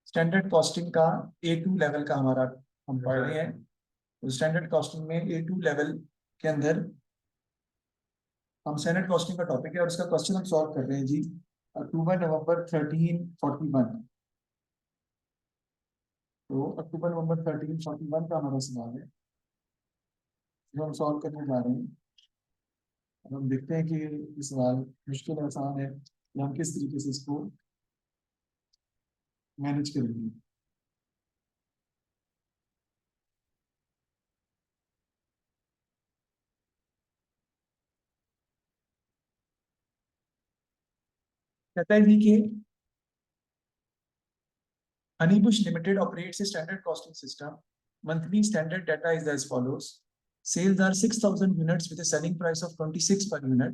Standard costing का A2 level का हमारा हम पढ़ रहे हैं। तो स्टैंडर्ड कॉस्टिंग में A2 लेवल के अंदर हम स्टैंडर्ड कॉस्टिंग का टॉपिक है और उसका क्वेश्चन हम सॉल्व कर रहे हैं जी। अक्टूबर नवंबर 1341। तो अक्टूबर नवंबर 1341 का हमारा सवाल है जो हम सॉल्व करने जा रहे हैं। अब हम देखते हैं कि ये सवाल मुश्किल है आसान है या हम किस तरीके से इसको मैनेज करेंगे। कहता है जी कि Honeybush Limited operates a standard costing system. Monthly standard data is as follows. Sales are 6,000 units with a selling price of 26 per unit.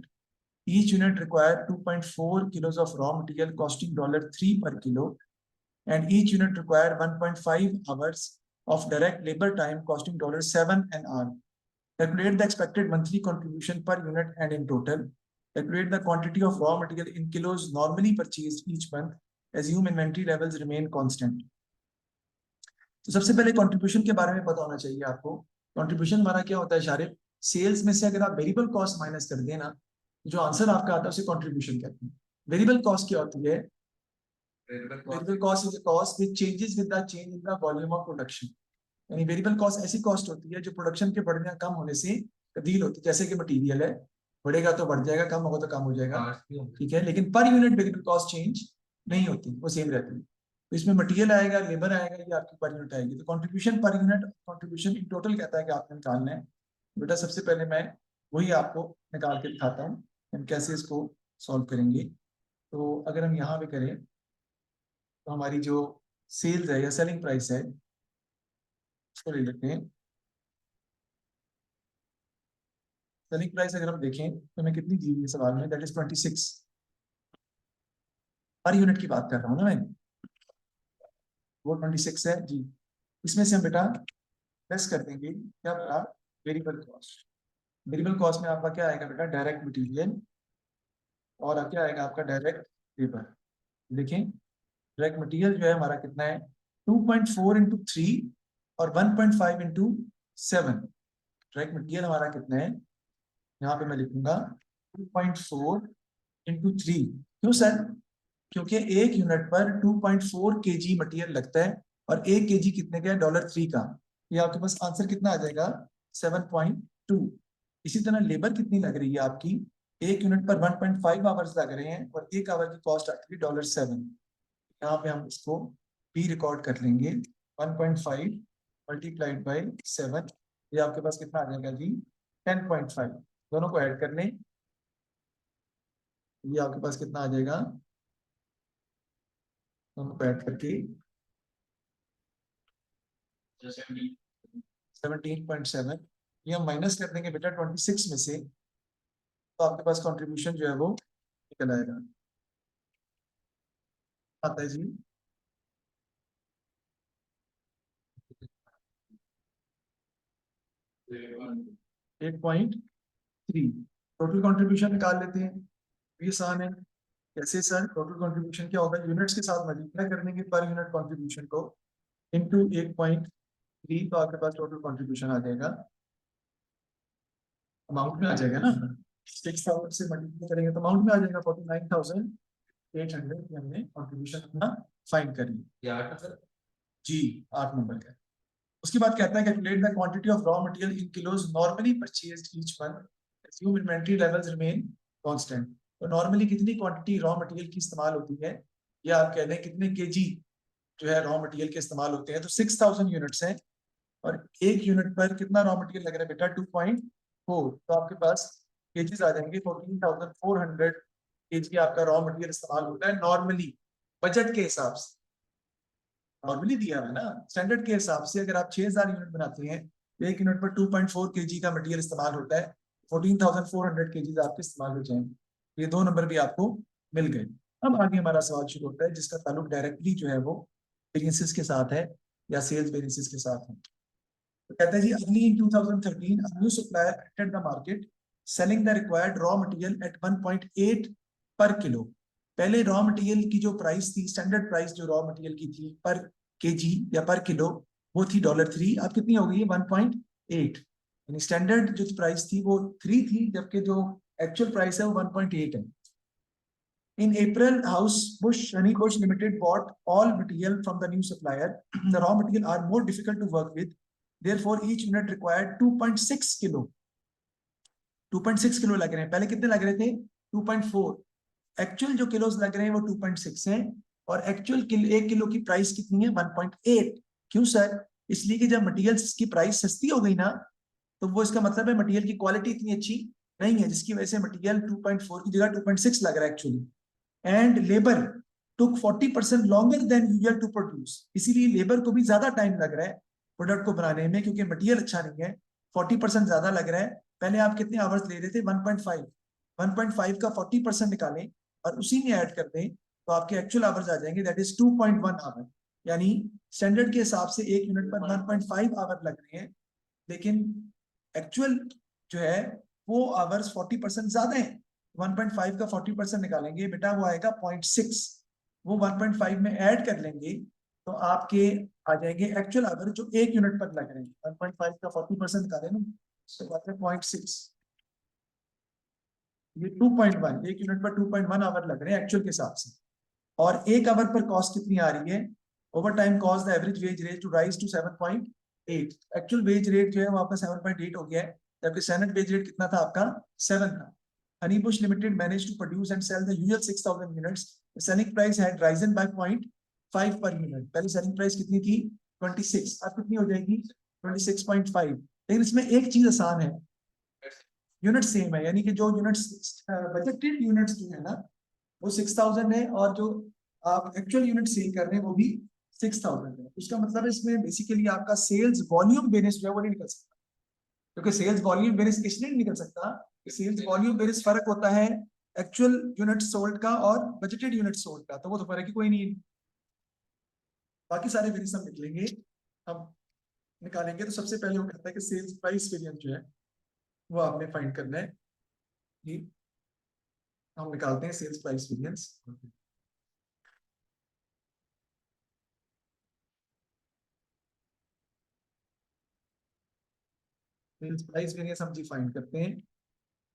Each unit requires 2.4 kilos of raw material costing $3 per kilo, and each unit requires 1.5 hours of direct labor time costing $7 an hour. Calculate the expected monthly contribution per unit and in total. Calculate the quantity of raw material in kilos normally purchased each month. Assume inventory levels remain constant. तो सबसे पहले contribution के बारे में पता होना चाहिए आपको। कंट्रीब्यूशन हमारा क्या होता है शारिफ? सेल्स में से अगर आप वेरिएबल कॉस्ट माइनस कर देना, जो आंसर आपका आता है उसे कंट्रीब्यूशन कहते हैं। वेरिएबल कॉस्ट क्या होती है? Variable cost is the cost which changes with the change in the volume of production. यानी वेरिएबल कॉस्ट ऐसी कॉस्ट होती है जो प्रोडक्शन के बढ़ने या कम होने से तब्दील होती है। जैसे कि मटेरियल है, बढ़ेगा तो बढ़ जाएगा, कम होगा तो कम हो जाएगा, ठीक है। लेकिन per unit variable cost change नहीं होती, वो सेम रहती है। तो इसमें मटेरियल आएगा, लेबर आएगा, ये आपकी पर यूनिट आएगी। तो contribution per unit, contribution in total कहता है कि आपने निकालना है। बेटा सबसे पहले मैं वही आपको निकाल के दिखाता हूँ हम कैसे इसको सॉल्व करेंगे। तो अगर हम यहाँ पे करें तो हमारी जो सेल्स है या सेलिंग प्राइस है उसको ले लेते हैं। सेलिंग प्राइस अगर हम देखें तो मैं कितनी दी हुई है सवाल में, दैट इज 26 पर यूनिट की बात कर रहा हूँ ना मैं, वो 26 है जी। इसमें से हम बेटा लेस कर देंगे क्या बेटा? Variable cost. वेरिएबल कॉस्ट में आपका क्या आएगा बेटा? डायरेक्ट मटेरियल, और क्या आएगा आपका? Direct labour. देखें डायरेक्ट मटेरियल जो है हमारा कितना है? 2.4 इंटू 3 और 1.5 इंटू 7। डायरेक्ट मटेरियल हमारा कितना है? यहाँ पे मैं लिखूंगा 2.4 इंटू 3। क्यों सर? क्योंकि एक यूनिट पर 2.4 केजी मटेरियल लगता है और 1 केजी कितने का है? $3 का। ये आपके पास आंसर कितना आ जाएगा? 7.2। इसी तरह लेबर कितनी लग रही है आपकी? एक यूनिट पर 1.5 आवर्स लग रहे हैं और 1 आवर की कॉस्ट आती है $7। यहाँ पे हम इसको भी रिकॉर्ड कर लेंगे। 1.5 मल्टीप्लाइड बाई 7, ये आपके पास कितना आ जाएगा जी? 10.5। दोनों को ऐड कर लें, ये आपके पास कितना आ जाएगा? दोनों को ऐड करके 17.7। ये हम माइनस कर देंगे बेटा 26 में से, तो आपके पास कंट्रीब्यूशन जो है वो निकल आएगा। आता है जी 8.3। टोटल कंट्रीब्यूशन निकाल लेते हैं, ये आसान है। कैसे सर? टोटल कंट्रीब्यूशन क्या होगा? यूनिट्स के साथ मल्टीप्लाई कर देंगे पर यूनिट कंट्रीब्यूशन को इनटू 8.3, तो आपके पास टोटल कंट्रीब्यूशन आ जाएगा, अमाउंट में आ जाएगा ना। 6,000 से मल्टीप्लाई करेंगे तो अमाउंट में आ जाएगा 49,800। हमने कंट्रीब्यूशन अपना फाइंड कर लिया जी, 8 नंबर का। उसके बाद कहता है calculate the quantity of raw material in kilos normally purchased each month, assume inventory levels remain constant. तो नॉर्मली कितनी क्वांटिटी रॉ मटेरियल की इस्तेमाल होती है, या आप कह दें कितने केजी जो है रॉ मटेरियल के इस्तेमाल होते हैं। तो 6,000 यूनिट्स हैं और एक यूनिट पर कितना रॉ मटेरियल लग रहा है बेटा? 2.4। तो आपके पास केजीज आ जाएंगे 14,400 केजी आपका रॉ मटेरियल इस्तेमाल होता है नॉर्मली, बजट के हिसाब से। नॉर्मली दिया है ना, स्टैंडर्ड के हिसाब से अगर आप 6,000 यूनिट बनाते हैं तो एक यूनिट पर 2.4 केजी का मटेरियल इस्तेमाल होता है। 14,400 केजी आपके इस्तेमाल हो जाएंगे। ये 2 नंबर भी आपको मिल गए। अब आगे हमारा सवाल शुरू होता है जिसका ताल्लुक डायरेक्टली जो है वो वेरिएंसेस के साथ है या सेल्स वेरिएंसेस के साथ है। तो कहते हैं जी early in 2013 a new supplier entered the market selling the required raw material at 1.8 per kilo. पहले रॉ मटेरियल की जो प्राइस थी, स्टैंडर्ड प्राइस जो रॉ मटेरियल की थी पर केजी या पर किलो, वो थी $3। अब कितनी हो गई है? 1.8। यानी स्टैंडर्ड जो प्राइस थी वो 3 थी, जबकि जो एक्चुअल प्राइस है वो 1.8 है। In April, Honey Bush Limited bought all material from the new supplier. The raw material are more difficult to work with. Therefore, each unit required 2.6 kilo. 2.6 kilo लग रहे हैं, पहले कितने लग रहे थे? 2.4। एक्चुअल जो किलोस लग रहे हैं वो 2.6 हैं, और एक्चुअल 1 किलो की प्राइस कितनी है? 1.8। क्यों सर? इसलिए कि जब मटेरियल्स की प्राइस सस्ती हो गई ना, तो वो इसका मतलब है मटेरियल की क्वालिटी इतनी अच्छी नहीं है, जिसकी वजह से मटेरियल 2.4 की जगह 2.6 लग रहा है actually. And labour took 40% longer than usual to produce. इसीलिए लेबर को भी ज्यादा टाइम लग रहा है प्रोडक्ट को बनाने में, क्योंकि मटेरियल अच्छा नहीं है। 40% ज्यादा लग रहा है। पहले आप कितने आवर्स ले रहे थे? 1.5। 1.5 का 40% निकालें और उसी में ऐड कर दें, तो आपके एक्चुअल आवर्स आ जाएंगे, दैट इज 2.1 आवर। यानी स्टैंडर्ड के हिसाब से एक यूनिट पर 1.5 आवर लग रहे हैं, लेकिन एक्चुअल जो है वो आवर्स 40% ज्यादा है। 1.5 का 40% निकालेंगे बेटा, वो आएगा 0.6। वो 1.5 में ऐड कर लेंगे तो आपके आ जाएंगे एक्चुअल आवर जो एक यूनिट पर लग रहे हैं। 1.5 का 40% निकालें ना, तो बात है 0.6। ये 2.1, एक यूनिट पर 2.1 आवर लग रहे हैं एक्चुअल के हिसाब से। और एक आवर पर कॉस्ट कितनी आ रही है? Overtime cost the average wage rate to rise to 7.8। Actual wage rate जो है वो आपका 7.8 हो गया है, जबकि स्टैंडर्ड वेज रेट कितना था आपका? 7 था। Honey Bush Limited managed to produce and sell the usual 6,000 units. The selling price had risen by 0.5 per unit. पहले selling price कितनी थी? 26। अब कितनी हो जाएगी? 26.5। लेकिन इसमें एक चीज आसान है, यूनिट सेम है, यानी कि जो यूनिट्स बजटेड यूनिट्स जो है ना वो 6,000 है, और जो आप एक्चुअल यूनिट सेल कर रहे हैं वो भी 6,000 है। उसका मतलब है इसमें बेसिकली आपका सेल्स वॉल्यूम वेरिएंस जो है वो नहीं निकल सकता, क्योंकि सेल्स वॉल्यूम वेरिएंस इसलिए नहीं निकल सकता, सेल्स वॉल्यूम वेरिएंस फर्क होता है एक्चुअल यूनिट सोल्ड का और बजटेड यूनिट सोल्ड का, तो वो तो फर्क ही कोई नहीं है। बाकी सारे वेरिएंस हम निकलेंगे, हम निकालेंगे। तो सबसे पहले वो कहता है कि सेल्स प्राइस वेरिएंस जो है वो आपने फाइंड करना है। ये हम निकालते हैं sales price variance. Sales price variance हम जी फाइंड करते हैं।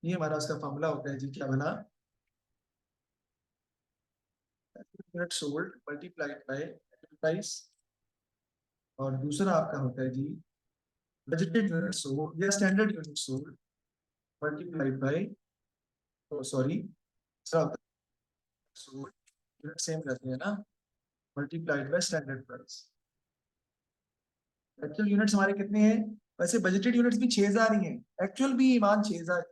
ये हमारा उसका फॉर्मूला होता है जी, क्या बना? Unit sold multiplied by price, और दूसरा आपका होता है जी बजटेड यूनिट सोल्ड या standard unit sold multiplied by, sorry unit same रहते हैं ना, multiplied by standard price. Actual units हमारे कितने हैं? वैसे बजटेड यूनिट्स भी 6,000 ही हैं, एक्चुअल भी ईमान 6,000।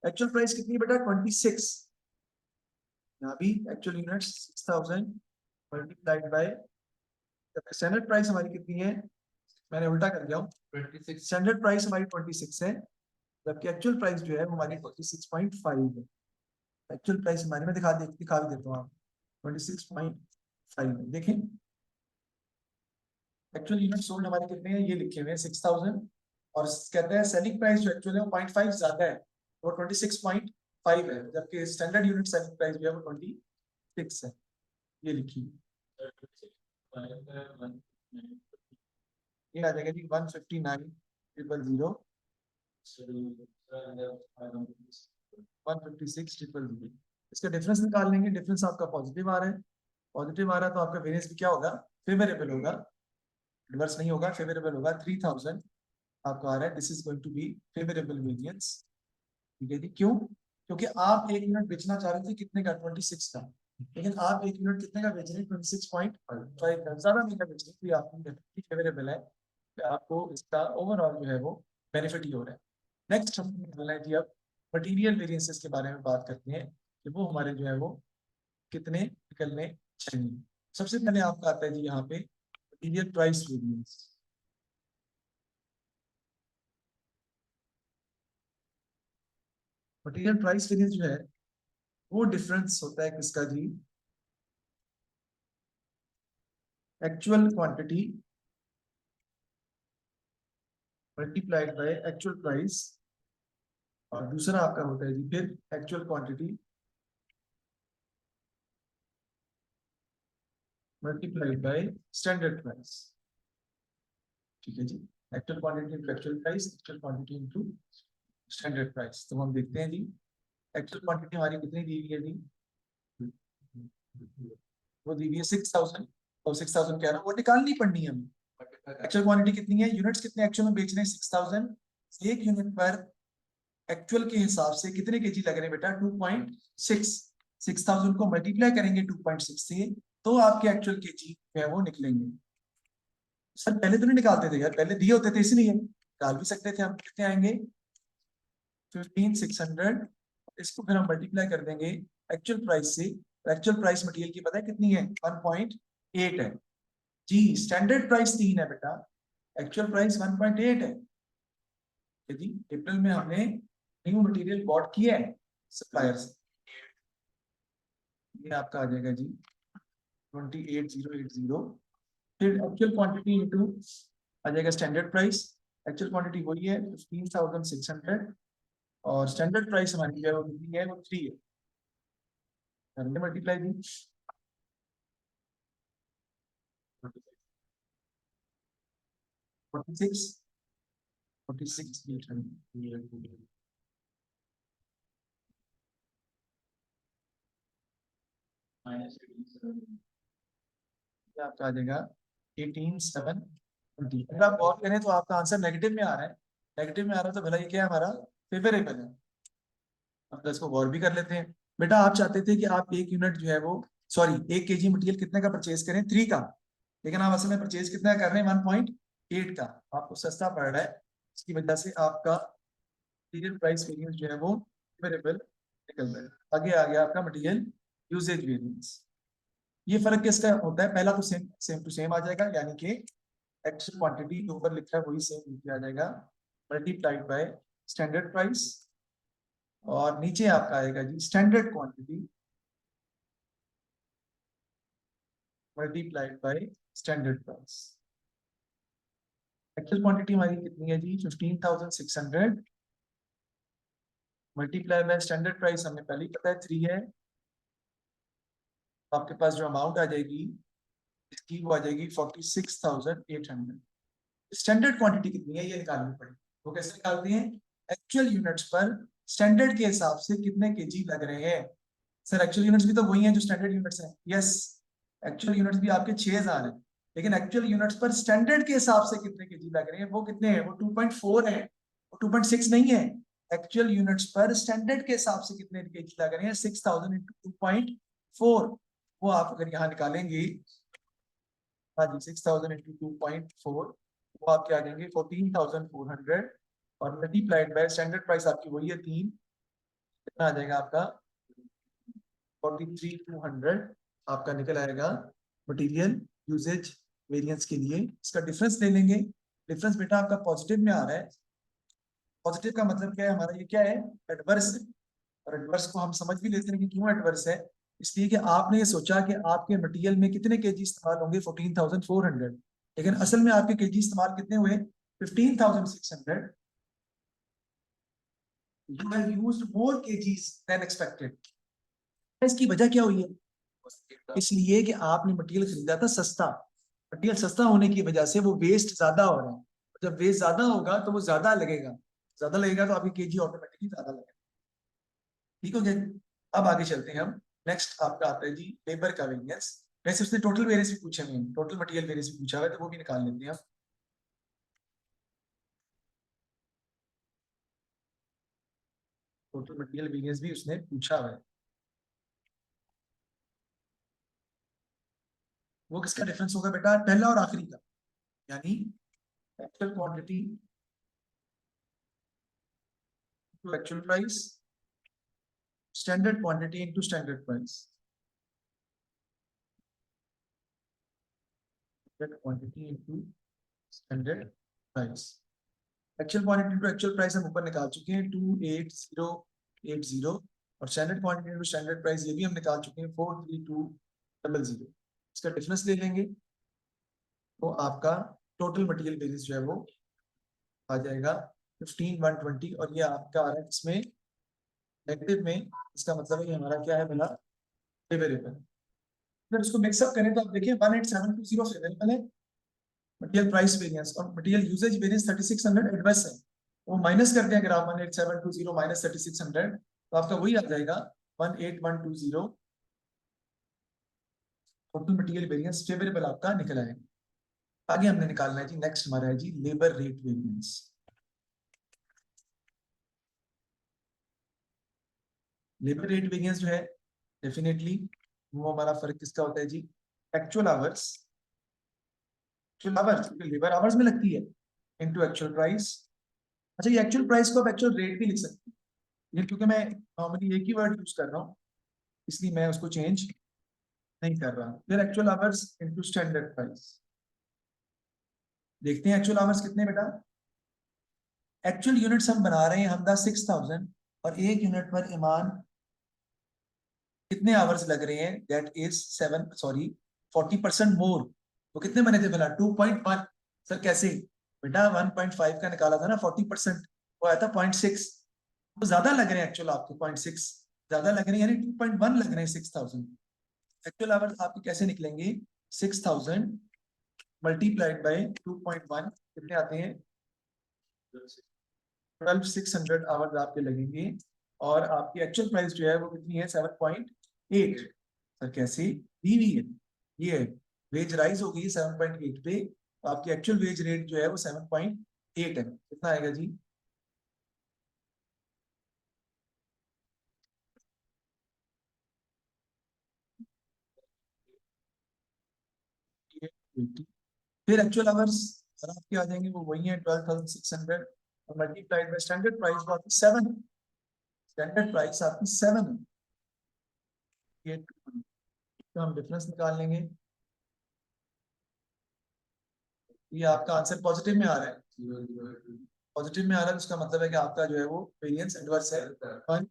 एक्चुअल प्राइस कितनी बेटा? 26। यहाँ भी actual units 6,000 multiplied by standard price हमारी कितनी है? मैंने उल्टा कर दिया हूँ, 26। स्टैंडर्ड प्राइस हमारी 26 है, जबकि एक्चुअल प्राइस जो है वो हमारी 46.5 है। एक्चुअल प्राइस हमारी मैं दिखा भी देता हूँ आप, 26.5 है। देखें एक्चुअल यूनिट सोल्ड हमारे कितने हैं, ये लिखे हुए हैं 6,000, और कहते हैं सेलिंग प्राइस जो एक्चुअल है वो 0.5 ज्यादा है, वो 26.5 है, जबकि स्टैंडर्ड यूनिट सेलिंग प्राइस जो है वो 26 है। ये लिखिए, ये आ जाएगा जी 159,000, 156,000। इसका डिफरेंस निकाल लेंगे, डिफरेंस आपका पॉजिटिव आ रहा है, पॉजिटिव आ रहा है तो आपका वेरिएंस भी क्या होगा? फेवरेबल होगा, रिवर्स नहीं होगा, फेवरेबल होगा। 3,000 आपका आ रहा है, this is going to be favourable variance. ठीक है जी, क्यों? क्योंकि आप एक यूनिट बेचना चाह रहे थे कितने का? 26 का, लेकिन आप एक यूनिट कितने का बेच रहे हैं? 26.5 का, ज्यादा महंगा बेच रहे हैं, तो आपको डेफिनेटली फेवरेबल है, तो आपको इसका ओवरऑल जो है वो बेनिफिट ही हो रहा है। नेक्स्ट हम निकालना है जी, अब मटीरियल वेरिएंसेस के बारे में बात करते हैं कि वो हमारे जो है वो कितने निकलने चाहिए। सबसे पहले आपका आता है जी यहाँ पे material price variance. Material price variance जो है वो डिफरेंस होता है किसका जी? Actual quantity multiplied by actual price, और दूसरा आपका होता है जी फिर actual quantity multiplied by standard price. ठीक है जी, actual quantity into actual price, actual quantity into standard price. तो हम देखते हैं जी, एक्चुअल क्वांटिटी हमारी कितनी दी हुई है जी, वो दी हुई है 6000, और 6000 कह रहा हूँ वो निकालनी पड़नी है हमें। एक्चुअल क्वांटिटी कितनी है, यूनिट्स कितने एक्चुअल में बेच रहे हैं 6000, एक यूनिट पर एक्चुअल के हिसाब से कितने केजी लग रहे हैं बेटा, 2.6। 6000 को मल्टीप्लाई करेंगे 2.6 से, तो आपके एक्चुअल केजी है वो निकलेंगे। सर पहले तो नहीं निकालते थे यार, पहले दिए होते थे इसलिए निकाल भी सकते थे। हम कितने आएंगे, 15600, इसको फिर हम मल्टीप्लाई कर देंगे एक्चुअल प्राइस से। एक्चुअल प्राइस मटेरियल की पता है कितनी है, 1.8 है जी। स्टैंडर्ड प्राइस 3 है बेटा, एक्चुअल प्राइस 1.8 है। यदि अप्रैल में हमने न्यू मटेरियल बॉट किया है सप्लायर से, ये आपका आ जाएगा जी 28080। फिर एक्चुअल क्वांटिटी इंटू आ जाएगा स्टैंडर्ड प्राइस। एक्चुअल क्वांटिटी वही है 15600, और स्टैंडर्ड प्राइस हमारी जो है वो कितनी है, वो 3 है। करेंगे मल्टीप्लाई भी, 46 46 आपका आ जाएगा 18720। अगर आप गौर करें तो आपका आंसर नेगेटिव में आ रहा है, नेगेटिव में आ रहा है तो भला ये क्या है, हमारा फेवरेबल है। अब तो इसको गौर भी कर लेते हैं। बेटा आप चाहते थे कि आप एक यूनिट जो है वो, सॉरी, 1 केजी मटेरियल कितने का परचेज करें, 3 का, लेकिन आप असल में परचेज कितना कर रहे हैं, 1.8 का। आपको सस्ता पड़ रहा है, इसकी वजह से आपका मटेरियल प्राइस वेरिएंस जो है वो फेवरेबल निकल रहा है। आगे आ गया आपका मटेरियल यूजेज वेरिएंस। ये फर्क किसका होता है, पहला तो सेम सेम टू सेम आ जाएगा, यानी कि एक्चुअल क्वांटिटी जो ऊपर लिखा है वही सेम नीचे आ जाएगा, मल्टीप्लाइड बाय स्टैंडर्ड प्राइस, और नीचे आपका आएगा जी standard quantity multiplied by standard price. Actual quantity हमारी कितनी है जी, 15600, मल्टीप्लाई बाय स्टैंडर्ड प्राइस हमें पहले ही पता है 3 है। आपके पास जो अमाउंट आ जाएगी इसकी वो आ जाएगी 46800। स्टैंडर्ड क्वांटिटी कितनी है ये निकालनी पड़ेगी। वो कैसे निकालते हैं, एक्चुअल यूनिट्स पर स्टैंडर्ड के हिसाब से कितने केजी लग रहे हैं। सर एक्चुअल यूनिट्स भी तो वही हैं जो स्टैंडर्ड यूनिट्स हैं, यस, एक्चुअल यूनिट्स भी आपके 6000 हैं, लेकिन एक्चुअल यूनिट्स पर स्टैंडर्ड के हिसाब से कितने केजी लग रहे हैं, वो कितने हैं, वो 2.4 है, वो 2.6 नहीं है। एक्चुअल यूनिट्स पर स्टैंडर्ड के हिसाब से कितने केजी लग रहे हैं, 6000 इंटू 2.4। वो आप अगर यहाँ निकालेंगे, हाँ जी, 6000 इंटू 2.4, वो आपके आ जाएंगे 14400, और मल्टीप्लाइड बाय स्टैंडर्ड प्राइस आपकी वही है 3, कितना आ जाएगा आपका 43200। आपका निकल आएगा मटेरियल यूजेज वेरिएंस के लिए। इसका डिफरेंस ले लेंगे, डिफरेंस बेटा आपका पॉजिटिव में आ रहा है। पॉजिटिव का मतलब क्या है, हमारा ये क्या है, एडवर्स है। और एडवर्स को हम समझ भी लेते हैं कि क्यों एडवर्स है, इसलिए कि आपने ये सोचा कि आपके मटेरियल में कितने केजी इस्तेमाल होंगे, 14400, लेकिन असल में आपके केजी इस्तेमाल कितने हुए, 15600। You have used more kgs than expected। इसकी वजह क्या हुई है, इसलिए कि आपने मटेरियल खरीदा था सस्ता, मटेरियल सस्ता होने की वजह से वो वेस्ट ज्यादा हो रहा है। जब वेस्ट ज्यादा होगा तो वो ज्यादा लगेगा, ज्यादा लगेगा तो आपकी केजी ऑटोमेटिकली ज्यादा लगेगा। ठीक हो गया। अब आगे चलते हैं हम, नेक्स्ट आपका आता है जी लेबर का वेरिएंस। वैसे उसने टोटल वेरिएंस भी पूछा हुए हैं, टोटल मटेरियल वेरिएंस भी पूछा हुआ है, तो वो भी निकाल लेते हैं हम। टोटल मटेरियल वेरिएंस भी उसने पूछा हुआ है, वो किसका डिफरेंस होगा बेटा, पहला और आखिरी का, यानी actual quantity to actual price, standard quantity into standard price, quantity into standard price. Actual quantity to actual price हम ऊपर निकाल चुके हैं 28080, और standard quantity to standard price ये भी हम निकाल चुके हैं 43200। इसका डिफरेंस ले लेंगे तो आपका टोटल मटेरियल वेरिएंस जो है वो आ जाएगा 15120, और ये आपका आ रहा है इसमें नेगेटिव में। इसका मतलब है कि हमारा क्या है, बना फेवरेबल। अगर इसको मिक्सअप करें तो आप देखिए 18720 अवेलेबल है मटेरियल प्राइस वेरिएंस, और मटेरियल यूजेज वेरिएंस 3600 एडवर्स है। वो माइनस कर दें अगर आप 18720 माइनस 3600, तो आपका वही आ जाएगा 18120। टोटल मटेरियल वेरिएंस फेवरेबल आपका निकल आएगा। आगे हमने निकालना है जी, नेक्स्ट हमारा है जी labour rate variance. Labour rate variance जो है डेफिनेटली वो हमारा फर्क किसका होता है जी, actual hours, actual hours labour hours में लगती है इनटू एक्चुअल प्राइस। अच्छा, ये एक्चुअल प्राइस को आप एक्चुअल रेट भी लिख सकते हैं, ये क्योंकि मैं नॉर्मली एक ही वर्ड यूज कर रहा हूँ इसलिए मैं उसको चेंज नहीं कर रहा। फिर actual hours into standard price. देखते हैं एक्चुअल आवर्स कितने बेटा। एक्चुअल यूनिट्स हम बना रहे हैं हमदा 6000, और एक यूनिट पर ईमान कितने आवर्स लग रहे हैं, दैट इज 40% मोर। तो कितने बने थे भला, 2.1। सर कैसे बेटा, 1.5 का निकाला था ना 40%, वो आया था 0.6। वो ज्यादा लग रहे हैं एक्चुअल आपके, 0.6 ज्यादा लग रहे हैं, यानी 2.1 लग रहे हैं 6000। एक्चुअल आवर्स आपके कैसे निकलेंगे, 6000 मल्टीप्लाइड बाय 2.1 कितने आते हैं, 12600 आवर्स आपके लगेंगे। और आपकी एक्चुअल प्राइस जो है वो कितनी है, 7.8। सर कैसे, दी हुई है, ये है वेज राइज हो गई 7.8 पे, तो आपकी एक्चुअल वेज रेट जो है वो 7.8 है। कितना आएगा जी, फिर एक्चुअल आवर्स और आपके आ जाएंगे वो वही है 12,600, और मल्टीप्लाइड बाय स्टैंडर्ड प्राइस जो आपकी 7, स्टैंडर्ड प्राइस आपकी 7 है। ये तो हम डिफरेंस निकाल लेंगे। ये आपका आंसर पॉजिटिव में आ रहा है, पॉजिटिव में आ रहा है, उसका मतलब है कि आपका जो है वो वेरिएंस एडवर्स है। वन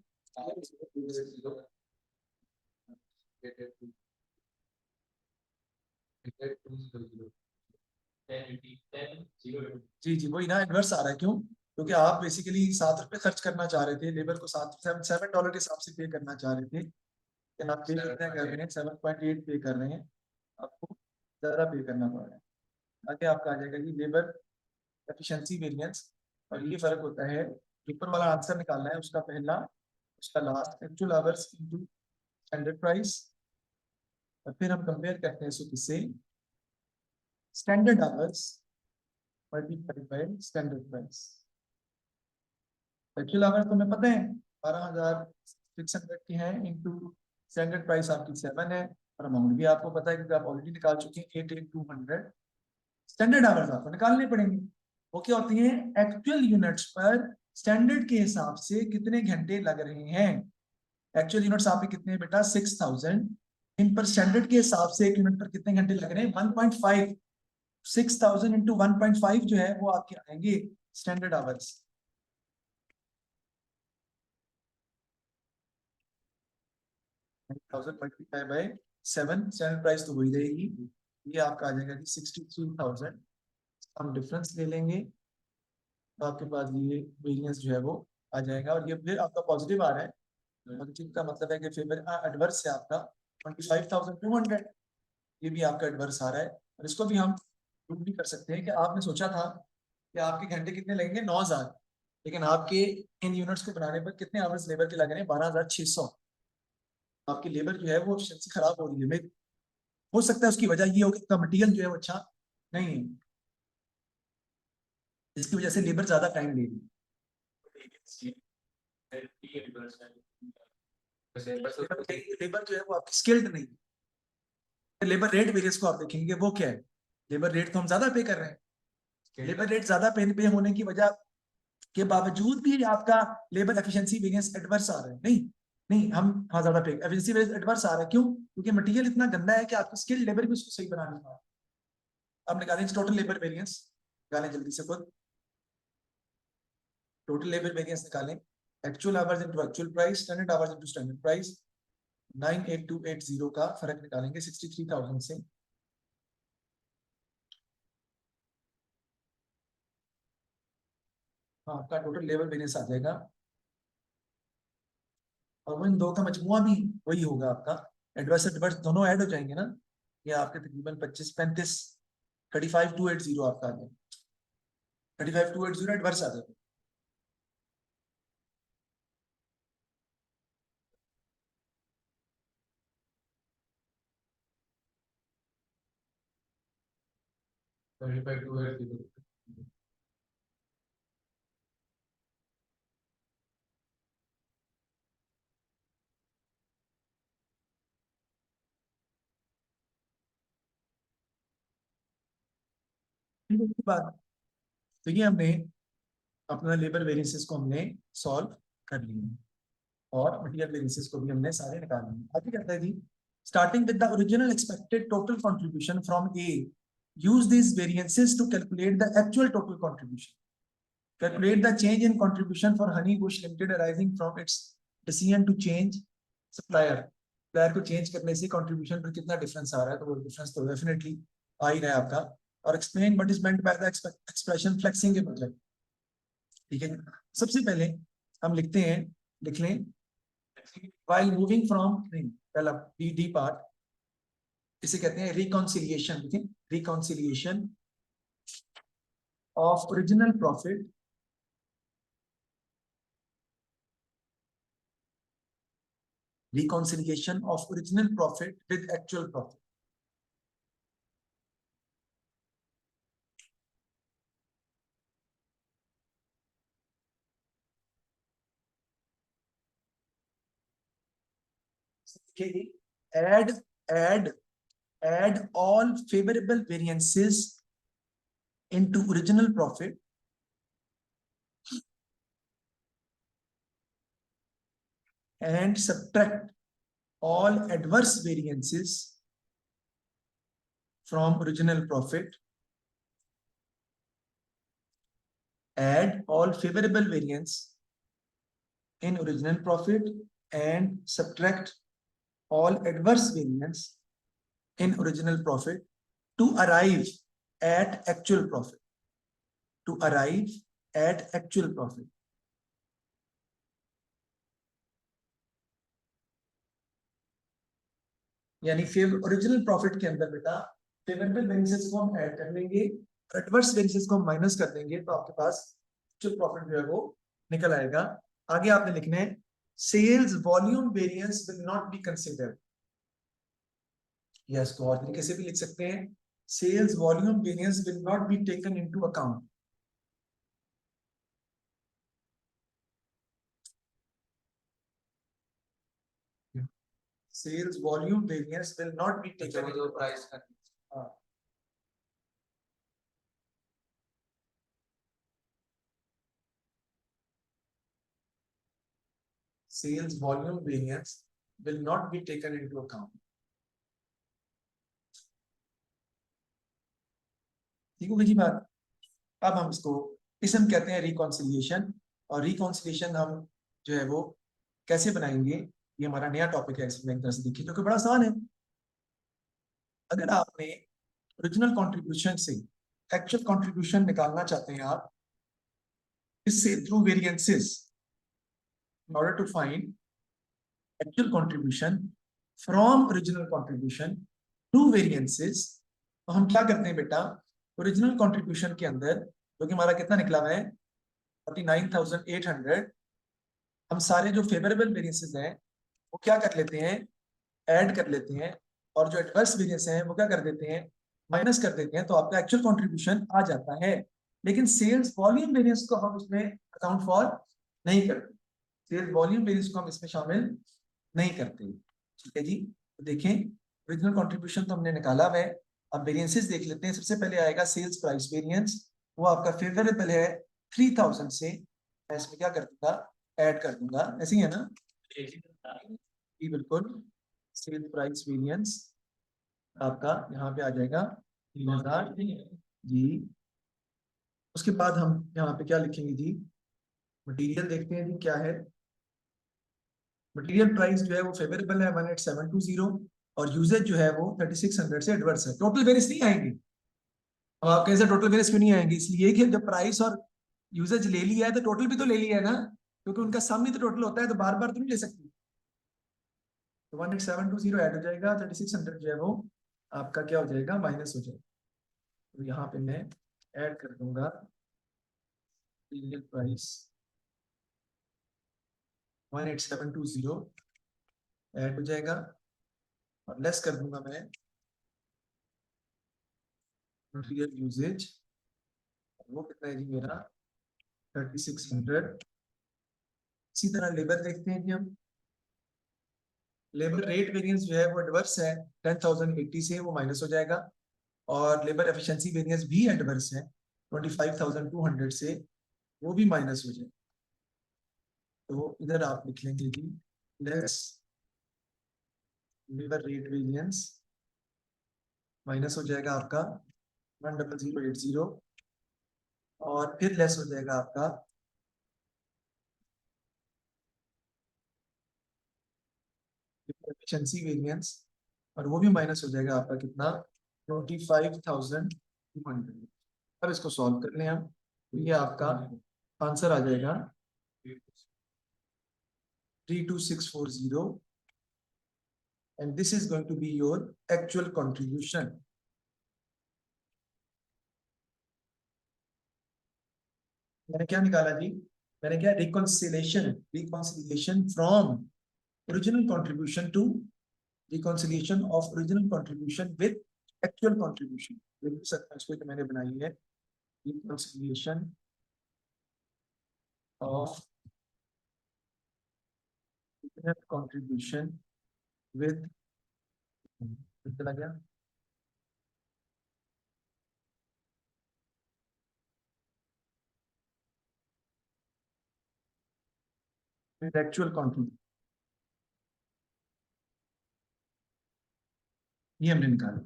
जी जी, वही ना एडवर्स आ रहा है, क्यों, क्योंकि आप बेसिकली 7 रुपए खर्च करना चाह रहे थे, लेबर को $7 के हिसाब से पे करना चाह रहे थे, लेकिन आप पे कितना कर रहे हैं, 7.8 पे कर रहे हैं, आपको ज्यादा पे करना पड़ रहा है। आगे आपका आ जाएगा जी लेबर एफिशिएंसी वेरिएंस, और ये फर्क होता है, ऊपर वाला आंसर निकालना है उसका पहला, उसका last, actual hours into standard price, और फिर हम कंपेयर करते हैं इसको किससे, standard hours multiplied by standard price. Actual hours तो हमें पता है 12,600 की है, इनटू स्टैंडर्ड प्राइस आपकी 7 है, और अमाउंट भी आपको पता है क्योंकि आप ऑलरेडी निकाल चुके हैं 88200। स्टैंडर्ड आवर्स आपको निकालने पड़ेंगे, वो क्या होती है, एक्चुअल यूनिट्स पर स्टैंडर्ड के हिसाब से कितने घंटे लग रहे हैं। एक्चुअल यूनिट्स आपके कितने हैं बेटा, 6000, इन पर स्टैंडर्ड के हिसाब से एक यूनिट पर कितने घंटे लग रहे हैं, 1.5। 6000 इंटू 1.5 जो है वो आपके आएंगे स्टैंडर्ड आवर्स। 1000 स्टैंडर्ड प्राइस तो वही रहेगी, ये आपका आ जाएगा कि 63,000। हम डिफरेंस ले लेंगे तो आपके पास ये वेरिएंस जो है वो आ जाएगा, और ये फिर आपका पॉजिटिव आ रहा है, पॉजिटिव का मतलब है कि फेवर एडवर्स है आपका 25,200, ये भी आपका एडवर्स आ रहा है। और इसको भी हम प्रूव भी कर सकते हैं कि आपने सोचा था कि आपके घंटे कितने लगेंगे, 9,000, लेकिन आपके इन यूनिट्स को बनाने पर कितने आवर्स लेबर के लग रहे हैं, 12,600। आपकी लेबर जो है वो एफिशिएंसी खराब हो रही है, हो सकता है उसकी वजह ये हो कि इसका मटेरियल जो है वो अच्छा नहीं है, जिसकी वजह से लेबर ज्यादा टाइम ले रही है। लेबर जो है वो आपकी स्किल्ड नहीं है। लेबर रेट वेरियंस को आप देखेंगे वो क्या है, लेबर रेट तो हम ज्यादा पे कर रहे हैं, लेबर रेट ज्यादा पे होने की वजह के बावजूद भी आपका लेबर एफिशिएंसी वेरियंस एडवर्स आ रहा है। नहीं नहीं, हम हाँ ज्यादा पे एफिशिएंसी वेरियंस एडवर्स आ रहा है, क्यों, क्योंकि मटेरियल इतना गंदा है कि आपको स्किल्ड लेबर भी उसको सही बना नहीं पा रहा। अब निकालें टोटल लेबर वेरियंस, निकालें जल्दी से खुद, टोटल लेबर वेरियंस निकालें, actual hours into actual price, standard hours into standard price. 98280 का फर्क निकालेंगे 63,000 से। हाँ, आपका टोटल लेबर वेरियंस आ जाएगा, और वो इन दो का मजमुआ भी वही होगा आपका एडवर्स एडवर्स दोनों ऐड हो जाएंगे ना, ये आपके तकरीबन 25 35 35,280 आपका आ जाएगा, 35,280 एडवर्स आ जाएगा। ठीक है, इसके बाद तो ये हमने अपना लेबर वेरिएंसेस को हमने सॉल्व कर लिए और मटेरियल वेरिएंसेस को भी हमने सारे निकाल लिए। आगे कहता है जी, starting with the original expected total contribution from a, use this variances to calculate the actual total contribution. Calculate the change in contribution for Honey Bush Limited arising from its decision to change supplier. Supplier को change करने से contribution पर कितना difference आ रहा है, तो वो difference तो definitely आ ही रहा है आपका। और explain what is meant by the expression flexing के मतलब, ठीक है। सबसे पहले हम लिखते हैं, लिख लें while moving from, नहीं पहला डी पार्ट, इसे कहते हैं reconciliation, ठीक है, reconciliation of original profit reconciliation of original profit with actual profit. Okay. Add all favorable variances into original profit and subtract all adverse variances from original profit. Add all favorable variance in original profit and subtract all adverse variance in original profit to arrive at actual profit. To arrive at actual profit. यानी original profit के अंदर बेटा favourable variances को हम add कर लेंगे, adverse variances को हम माइनस कर देंगे, तो आपके पास जो प्रॉफिट जो है वो निकल आएगा। आगे आपने लिखना है sales volume variance will not be considered. Yes, तो और तरीके से भी लिख सकते हैं sales volume variance will not be taken into account. Sales volume variance will not be taken into price. sales volume variance will not be taken into account. ठीक है जी बात। अब हम इसको हम कहते हैं रिकॉन्सिलिएशन, और रिकॉन्सिलिएशन हम जो है वो कैसे बनाएंगे, ये हमारा नया टॉपिक है, इसमें एक तरह से देखिए क्योंकि बड़ा आसान है। अगर आपने ओरिजिनल कंट्रीब्यूशन से एक्चुअल कंट्रीब्यूशन निकालना चाहते हैं आप, इससे through variances in order to find actual contribution from original contribution through variances, तो हम क्या करते हैं बेटा, ओरिजिनल कंट्रीब्यूशन के अंदर जो कि हमारा कितना निकला हुआ है 49,800, हम सारे जो फेवरेबल वेरिएंसेस हैं वो क्या कर लेते हैं, ऐड कर लेते हैं, और जो एडवर्स वेरिएंस हैं वो क्या कर देते हैं, माइनस कर देते हैं, तो आपका एक्चुअल कंट्रीब्यूशन आ जाता है। लेकिन सेल्स वॉल्यूम वेरिएंस को हम उसमें अकाउंट फॉर नहीं करते, सेल्स वॉल्यूम वेरिएंस को हम इसमें शामिल नहीं करते। ठीक है जी, तो देखें ओरिजिनल कंट्रीब्यूशन तो हमने निकाला हुआ है, अब वेरिएंसेस देख लेते हैं। सबसे पहले आएगा सेल्स प्राइस वेरिएंस, वो आपका फेवरेबल है 3000 से, मैं इसमें क्या कर दूंगा, ऐड कर दूंगा, ऐसे ही है ना, बिल्कुल। सेल प्राइस वेरिएंस आपका यहाँ पे आ जाएगा 3000 जी। उसके बाद हम यहाँ पे क्या लिखेंगे जी, मटेरियल देखते हैं जी क्या है। मटेरियल प्राइस जो है वो फेवरेबल है 18720, और यूजेज जो है वो 3600 से एडवर्स है। टोटल वेरियंस नहीं आएंगे, अब आप कैसे टोटल वेरियंस क्यों नहीं आएंगे, इसलिए कि जब प्राइस और यूजेज ले लिया है तो टोटल भी तो ले लिया है ना, क्योंकि उनका सम ही तो टोटल होता है, तो बार बार तो नहीं ले सकते। तो 18720 ऐड हो जाएगा, 3600 जो है वो आपका क्या हो जाएगा, माइनस हो जाएगा। तो यहाँ पे मैं ऐड कर दूंगा मटेरियल प्राइस 18720 ऐड हो जाएगा, और लेस कर दूंगा मैं मटेरियल यूजेज, वो कितना है जी मेरा 3600। इसी तरह लेबर देखते हैं कि हम लेबर रेट वेरिएंस जो है वो एडवर्स है 10,080 से, वो माइनस हो जाएगा, और लेबर एफिशिएंसी वेरिएंस भी एडवर्स है 25,200 से, वो भी माइनस हो जाएगा। तो इधर आप लिख लेंगे कि less labour rate variance minus हो जाएगा आपका 10080, और फिर लेस हो जाएगा आपका एफिशिएंसी वेरिएंस, और वो भी माइनस हो जाएगा आपका कितना 25,200। अब इसको सॉल्व कर लें हम, तो ये आपका आंसर आ जाएगा 32640, and this is going to be your actual contribution. मैंने क्या निकाला जी, मैंने क्या reconciliation from original contribution to reconciliation of original contribution with actual contribution. देख सकते हैं इसको, तो मैंने बनाई है रिकॉन्सिलिएशन ऑफ कंट्रीब्यूशन विद, चला गया विद एक्चुअल कंट्रीब्यूशन, ये हमने निकाला।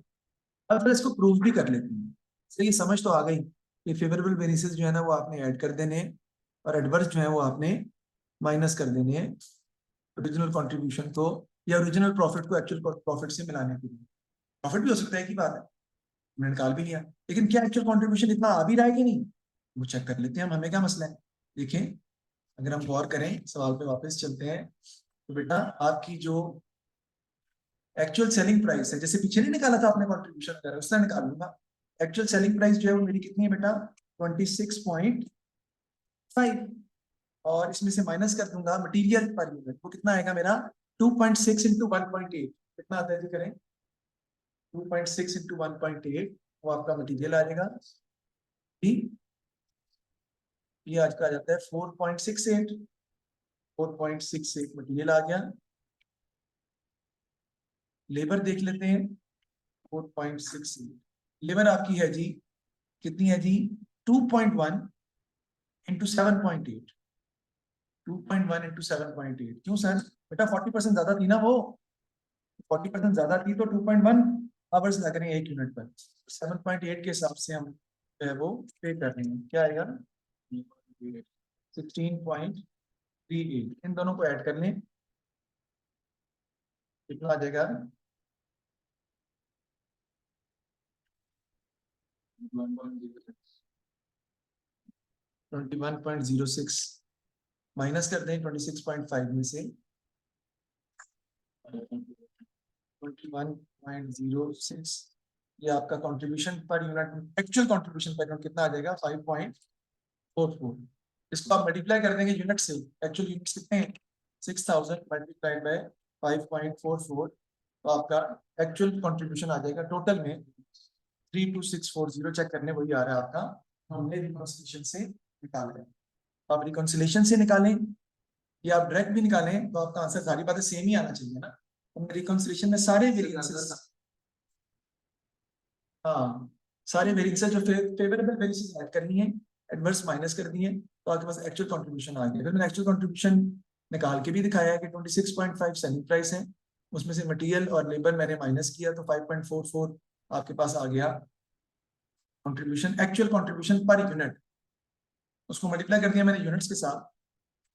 अब फिर इसको प्रूव भी कर लेते हैं। तो ये समझ तो आ गई कि फेवरेबल वेरिएंसेस जो है ना वो आपने ऐड कर देने हैं, और एडवर्स जो है वो आपने माइनस कर देने हैं ओरिजिनल कंट्रीब्यूशन को या ओरिजिनल प्रॉफिट को एक्चुअल प्रॉफिट से मिलाने के लिए। प्रॉफिट भी हो सकता है की बात है, हमने निकाल भी लिया, लेकिन क्या एक्चुअल कंट्रीब्यूशन इतना आ भी रहा है कि नहीं, वो चेक कर लेते हैं हम, हमें क्या मसला है। देखें, अगर हम गौर करें, सवाल पे वापस चलते हैं, तो बेटा आपकी जो एक्चुअल सेलिंग प्राइस है, जैसे पीछे नहीं निकाला था आपने कंट्रीब्यूशन वगैरह, उससे निकाल लूंगा। एक्चुअल सेलिंग प्राइस जो है वो मेरी कितनी है बेटा 26.5, और इसमें से माइनस कर दूंगा मटेरियल पर यूनिट, वो कितना आएगा मेरा 2.6 इंटू 1.8, कितना आता है जी करें 2.6 इंटू 1.8, वो आपका मटेरियल आ जाएगा। ठीक, ये आज का आ जाता है 4.68, 4.68 मटेरियल आ गया। लेबर देख लेते हैं 4.68, लेबर आपकी है जी कितनी है जी 2.1 इंटू 7.8, 2.1 इंटू 7.8, क्यों सर बेटा 40% ज्यादा थी ना वो, 40% ज्यादा थी तो 2.1 आवर्स लग रहे हैं एक यूनिट पर, 7.8 के हिसाब से हम जो है वो पे कर रहे हैं, क्या आएगा 16.38, इन दोनों को ऐड कर लें, कितना आ जाएगा 21.06, माइनस कर दें 26.5 में से 21.06, ये आपका contribution per unit, actual contribution per unit कितना आ जाएगा 5.44। इसको आप मल्टीप्लाई कर देंगे यूनिट से, एक्चुअल यूनिट्स कितने हैं 6000 मल्टीप्लाइड बाय 5.44, तो आपका एक्चुअल कंट्रीब्यूशन आ जाएगा टोटल में 32640, चेक करने वही आ रहा है आपका, हमने रिकॉन्सिलिएशन से निकाला है। आप रिकॉन्सिलिएशन से निकालें या आप डायरेक्ट भी निकालें तो आपका आंसर सारी बातें सेम ही आना चाहिए ना। हमने रिकॉन्सिलिएशन में सारे वेरिएंसेस, हाँ सारे वेरिएंसेस जो फेवरेबल वेरिएंसेस ऐड करनी है, एडवर्स माइनस कर दिए, तो आपके पास एक्चुअल कंट्रीब्यूशन आ गया। फिर मैंने एक्चुअल कंट्रीब्यूशन निकाल के भी दिखाया है कि 26.5 सेलिंग प्राइस है, उसमें से मटेरियल और लेबर मैंने माइनस किया तो 5.44 आपके पास आ गया contribution, actual contribution per unit, उसको मल्टीप्लाई कर दिया मैंने यूनिट्स के साथ,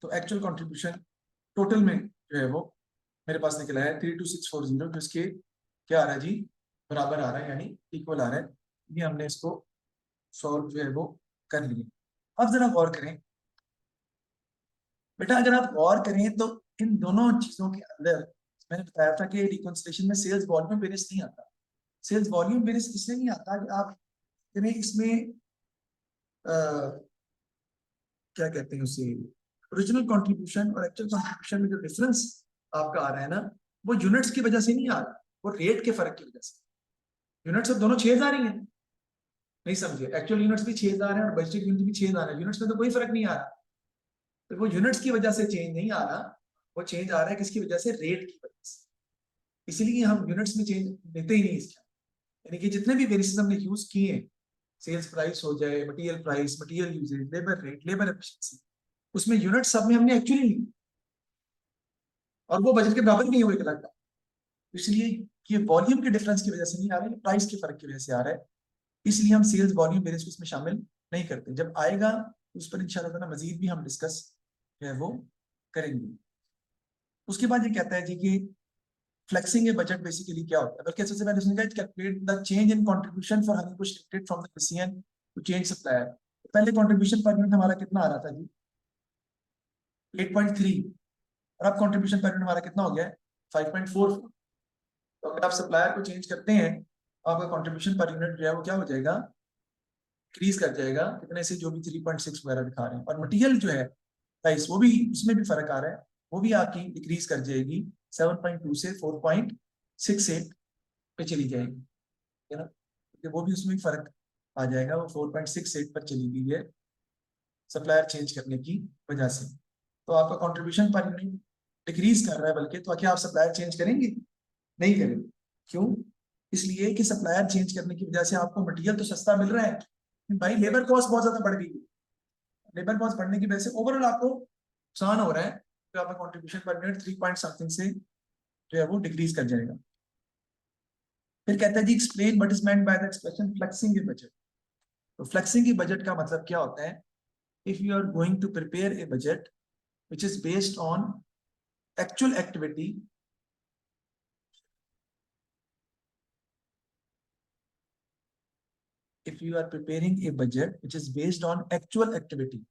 तो एक्चुअल कंट्रीब्यूशन टोटल में जो है वो मेरे पास निकला है 32640, जो इसके क्या आ रहा है जी बराबर आ रहा है, यानी इक्वल आ रहा है। ये हमने इसको सॉल्व जो है वो कर लिया। अब जरा गौर करें बेटा, अगर आप गौर करें तो इन दोनों चीजों के अंदर मैंने बताया था कि रिकॉन्सिलेशन में सेल्स वॉल्यूम वेरिएंस नहीं आता। सेल्स वॉल्यूम वेरिएंस इसलिए नहीं आता कि आप इसमें क्या कहते हैं उसे, ओरिजिनल कंट्रीब्यूशन और एक्चुअल कंट्रीब्यूशन में जो डिफरेंस आपका आ रहा है ना, वो यूनिट्स की वजह से नहीं आ रहा, वो रेट के फर्क की वजह से। यूनिट्स अब दोनों 6,000 ही है, नहीं समझे, एक्चुअल यूनिट्स भी 6,000 है और बजटेड यूनिट भी 6,000 है, यूनिट्स में तो कोई फर्क नहीं आ रहा। तो वो यूनिट्स की वजह से चेंज नहीं आ रहा, वो चेंज आ रहा है किसकी वजह से, रेट की वजह से। इसीलिए हम यूनिट्स में चेंज लेते ही नहीं इसका। यानी कि जितने भी वेरिएशन हमने यूज किए, सेल्स प्राइस हो जाए, material price, material usage, labour rate, labour efficiency, उसमें यूनिट सब में हमने एक्चुअली ली और वो बजट के बराबर नहीं हुए एक लाख का। इसलिए ये वॉल्यूम के डिफरेंस की वजह से नहीं आ रहा है, प्राइस के फर्क की वजह से आ रहा है। इसलिए हम सेल्स वॉल्यूम वेरिएंस को इसमें शामिल नहीं करते। जब आएगा उस पर इंशाल्लाह मजीद भी हम डिस्कस जो है वो करेंगे। उसके बाद ये कहता है जी कि फ्लेक्सिंग ए बजट बेसिकली क्या होता है, बल्कि सबसे पहले उसने कहा calculate the change in contribution for Honeycush limited from the decision to change supplier. पहले कंट्रीब्यूशन पर यूनिट हमारा कितना आ रहा था जी, 8.3, और अब कंट्रीब्यूशन पर यूनिट हमारा कितना हो गया है, 5.4। तो अगर आप सप्लायर को चेंज करते हैं, आपका कंट्रीब्यूशन पर यूनिट जो है वो क्या हो जाएगा, इंक्रीज कर जाएगा कितने से, जो भी 3.6 वगैरह दिखा रहे हैं। और मटेरियल जो है प्राइस, वो भी, उसमें भी फर्क आ रहा है, वो भी आपकी डिक्रीज कर जाएगी, 7.2 से 4.68 पे चली जाएगी, है ना, क्योंकि वो भी उसमें फर्क आ जाएगा, वो 4.68 पर चली गई है सप्लायर चेंज करने की वजह से। तो आपका कंट्रीब्यूशन पर यूनिट डिक्रीज कर रहा है, बल्कि तो क्या आप सप्लायर चेंज करेंगे, नहीं करेंगे। क्यों, इसलिए कि सप्लायर चेंज करने की वजह से आपको मटेरियल तो सस्ता मिल रहा है, भाई लेबर कॉस्ट बहुत ज्यादा बढ़ गई है। लेबर कॉस्ट बढ़ने की वजह से ओवरऑल आपको नुकसान हो रहा है, तो आपका contribution per unit 3 point something से जो है वो डिक्रीज कर जाएगा। फिर कहता है जी explain what is meant by the expression flexing a budget. तो फ्लेक्सिंग ए बजट का मतलब क्या होता है, if you are going to prepare a budget which is based on actual activity, if you are preparing a budget which is based on actual activity,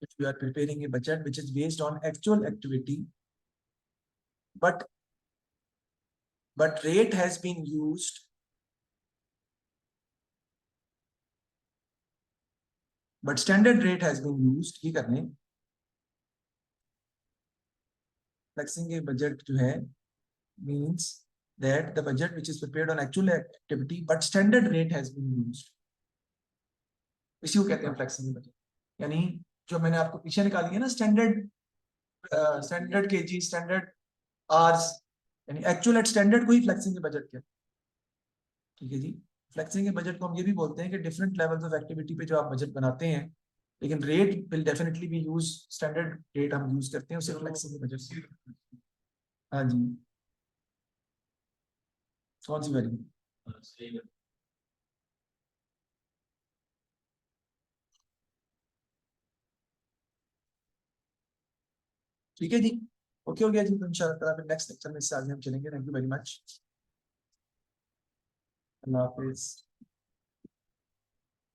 if you are preparing a budget which is based on actual activity, but rate has been used, but standard rate has been used, ये करने flexing a budget जो है means that the budget which is prepared on actual activity but standard rate has been used, इसी को कहते हैं flexing a budget. यानी जो मैंने आपको पीछे निकाली है ना, स्टैंडर्ड केजी, स्टैंडर्ड आवर्स, यानी एक्चुअल एट स्टैंडर्ड को ही फ्लेक्सिंग के बजट के, ठीक है जी। फ्लेक्सिंग के बजट को हम ये भी बोलते हैं कि डिफरेंट लेवल्स ऑफ एक्टिविटी पे जो आप बजट बनाते हैं, लेकिन rate will definitely be use, standard rate हम यूज करते हैं उसे फ्लेक्सिंग के बजट से। हाँ जी, कौन सी वाली, ठीक है जी, ओके हो गया जी। तो इंशाल्लाह फिर नेक्स्ट लेक्चर में इससे आगे हम चलेंगे। Thank you very much, Allah Hafiz.